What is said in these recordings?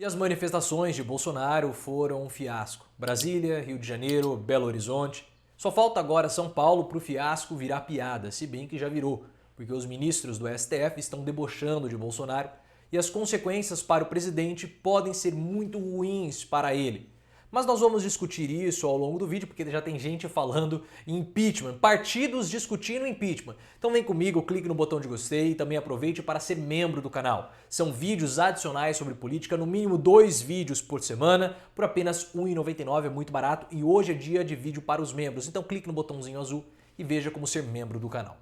E as manifestações de Bolsonaro foram um fiasco. Brasília, Rio de Janeiro, Belo Horizonte. Só falta agora São Paulo para o fiasco virar piada, se bem que já virou, porque os ministros do STF estão debochando de Bolsonaro e as consequências para o presidente podem ser muito ruins para ele. Mas nós vamos discutir isso ao longo do vídeo, porque já tem gente falando em impeachment, partidos discutindo impeachment. Então vem comigo, clique no botão de gostei e também aproveite para ser membro do canal. São vídeos adicionais sobre política, no mínimo 2 vídeos por semana, por apenas R$ 1,99, é muito barato e hoje é dia de vídeo para os membros. Então clique no botãozinho azul e veja como ser membro do canal.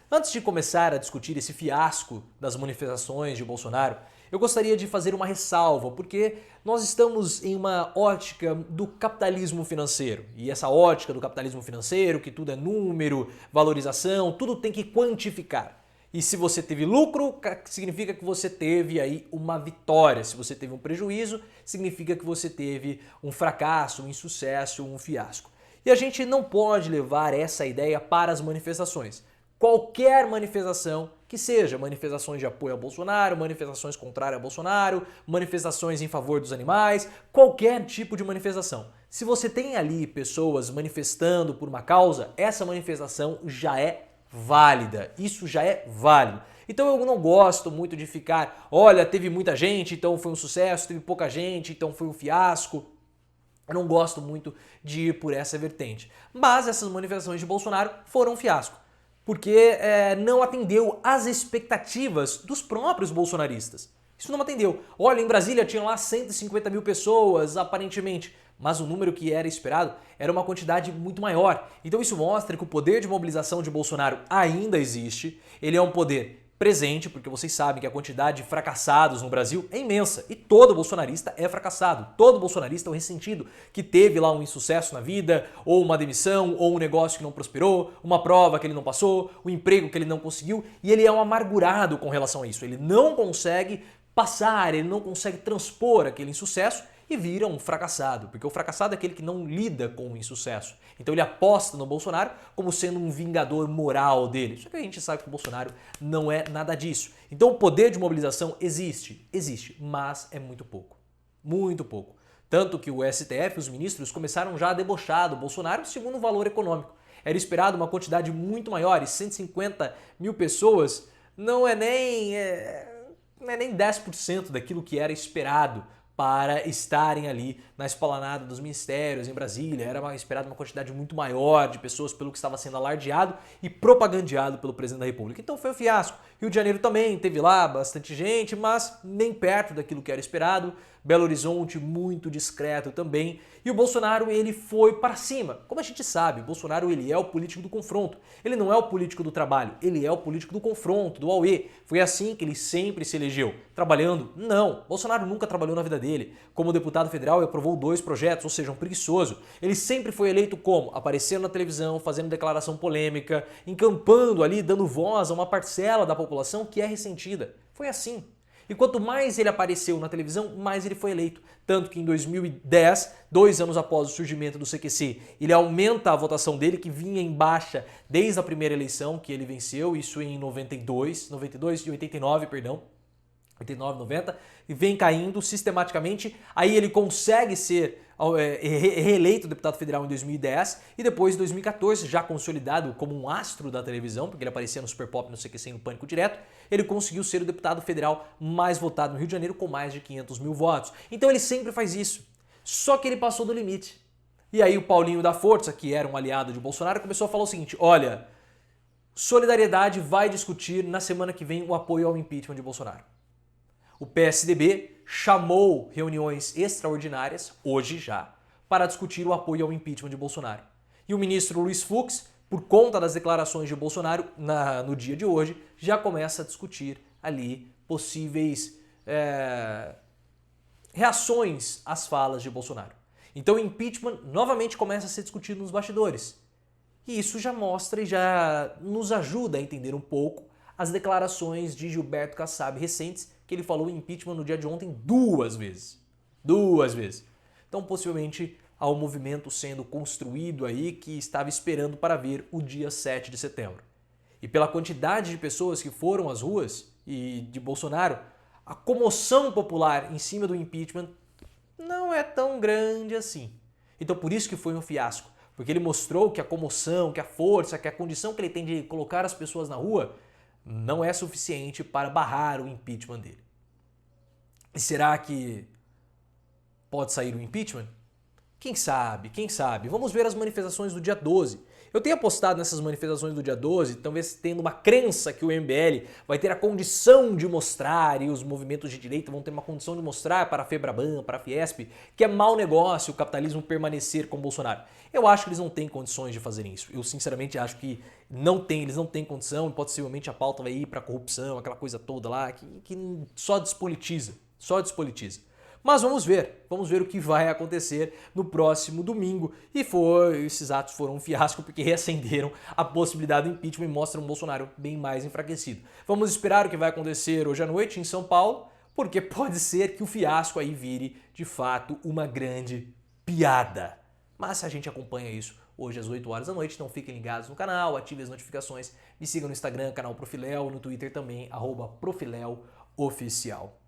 Antes de começar a discutir esse fiasco das manifestações de Bolsonaro, eu gostaria de fazer uma ressalva, porque nós estamos em uma ótica do capitalismo financeiro. E essa ótica do capitalismo financeiro, que tudo é número, valorização, tudo tem que quantificar. E se você teve lucro, significa que você teve aí uma vitória. Se você teve um prejuízo, significa que você teve um fracasso, um insucesso, um fiasco. E a gente não pode levar essa ideia para as manifestações. Qualquer manifestação, que seja manifestações de apoio a Bolsonaro, manifestações contrárias a Bolsonaro, manifestações em favor dos animais, qualquer tipo de manifestação. Se você tem ali pessoas manifestando por uma causa, essa manifestação já é válida, isso já é válido. Então eu não gosto muito de ficar, olha, teve muita gente, então foi um sucesso, teve pouca gente, então foi um fiasco. Eu não gosto muito de ir por essa vertente. Mas essas manifestações de Bolsonaro foram um fiasco, porque não atendeu às expectativas dos próprios bolsonaristas. Isso não atendeu. Olha, em Brasília tinham lá 150 mil pessoas, aparentemente, mas o número que era esperado era uma quantidade muito maior. Então isso mostra que o poder de mobilização de Bolsonaro ainda existe, ele é um poder presente, porque vocês sabem que a quantidade de fracassados no Brasil é imensa e todo bolsonarista é fracassado, todo bolsonarista é um ressentido que teve lá um insucesso na vida, ou uma demissão, ou um negócio que não prosperou, uma prova que ele não passou, um emprego que ele não conseguiu e ele é um amargurado com relação a isso, ele não consegue passar, ele não consegue transpor aquele insucesso e vira um fracassado, porque o fracassado é aquele que não lida com o insucesso. Então ele aposta no Bolsonaro como sendo um vingador moral dele. Só que a gente sabe que o Bolsonaro não é nada disso. Então o poder de mobilização existe, mas é muito pouco. Muito pouco. Tanto que o STF, os ministros, começaram já a debochar do Bolsonaro segundo o valor econômico. Era esperado uma quantidade muito maior e 150 mil pessoas não é nem 10% daquilo que era esperado para estarem ali na esplanada dos ministérios em Brasília. Era esperada uma quantidade muito maior de pessoas pelo que estava sendo alardeado e propagandeado pelo presidente da República. Então foi um fiasco. Rio de Janeiro também teve lá bastante gente, mas nem perto daquilo que era esperado. Belo Horizonte muito discreto também. E o Bolsonaro, ele foi para cima. Como a gente sabe, o Bolsonaro, ele é o político do confronto. Ele não é o político do trabalho, ele é o político do confronto, do auê. Foi assim que ele sempre se elegeu. Trabalhando? Não. Bolsonaro nunca trabalhou na vida dele. Como deputado federal, ele aprovou 2 projetos, ou seja, um preguiçoso. Ele sempre foi eleito como? Aparecendo na televisão, fazendo declaração polêmica, encampando ali, dando voz a uma parcela da população que é ressentida. Foi assim. E quanto mais ele apareceu na televisão, mais ele foi eleito. Tanto que em 2010, 2 anos após o surgimento do CQC, ele aumenta a votação dele, que vinha em baixa desde a primeira eleição que ele venceu, isso em 92 e 89, perdão. 89, 90, e vem caindo sistematicamente, aí ele consegue ser reeleito deputado federal em 2010 e depois em 2014, já consolidado como um astro da televisão, porque ele aparecia no Super Pop, no CQC e no Pânico Direto, ele conseguiu ser o deputado federal mais votado no Rio de Janeiro com mais de 500 mil votos. Então ele sempre faz isso, só que ele passou do limite. E aí o Paulinho da Força, que era um aliado de Bolsonaro, começou a falar o seguinte, olha, Solidariedade vai discutir na semana que vem o apoio ao impeachment de Bolsonaro. O PSDB chamou reuniões extraordinárias, hoje já, para discutir o apoio ao impeachment de Bolsonaro. E o ministro Luiz Fux, por conta das declarações de Bolsonaro no dia de hoje, já começa a discutir ali possíveis reações às falas de Bolsonaro. Então o impeachment novamente começa a ser discutido nos bastidores. E isso já mostra e já nos ajuda a entender um pouco as declarações de Gilberto Kassab recentes, que ele falou em impeachment no dia de ontem 2 vezes. 2 vezes. Então, possivelmente, há um movimento sendo construído aí que estava esperando para ver o dia 7 de setembro. E pela quantidade de pessoas que foram às ruas e de Bolsonaro, a comoção popular em cima do impeachment não é tão grande assim. Então por isso que foi um fiasco, porque ele mostrou que a comoção, que a força, que a condição que ele tem de colocar as pessoas na rua não é suficiente para barrar o impeachment dele. E será que pode sair o impeachment? Quem sabe, quem sabe? Vamos ver as manifestações do dia 12. Eu tenho apostado nessas manifestações do dia 12, talvez tendo uma crença que o MBL vai ter a condição de mostrar, e os movimentos de direita vão ter uma condição de mostrar para a Febraban, para a Fiesp, que é mau negócio o capitalismo permanecer com Bolsonaro. Eu acho que eles não têm condições de fazer isso. Eu sinceramente acho que eles não têm condição, e possivelmente a pauta vai ir para a corrupção, aquela coisa toda lá, que só despolitiza, só despolitiza. Mas vamos ver o que vai acontecer no próximo domingo. E esses atos foram um fiasco porque reacenderam a possibilidade do impeachment e mostram um Bolsonaro bem mais enfraquecido. Vamos esperar o que vai acontecer hoje à noite em São Paulo, porque pode ser que o fiasco aí vire, de fato, uma grande piada. Mas a gente acompanha isso hoje às 8 horas da noite, então fiquem ligados no canal, ativem as notificações, me sigam no Instagram, canal Profiléu, no Twitter também, @ProfiléuOficial.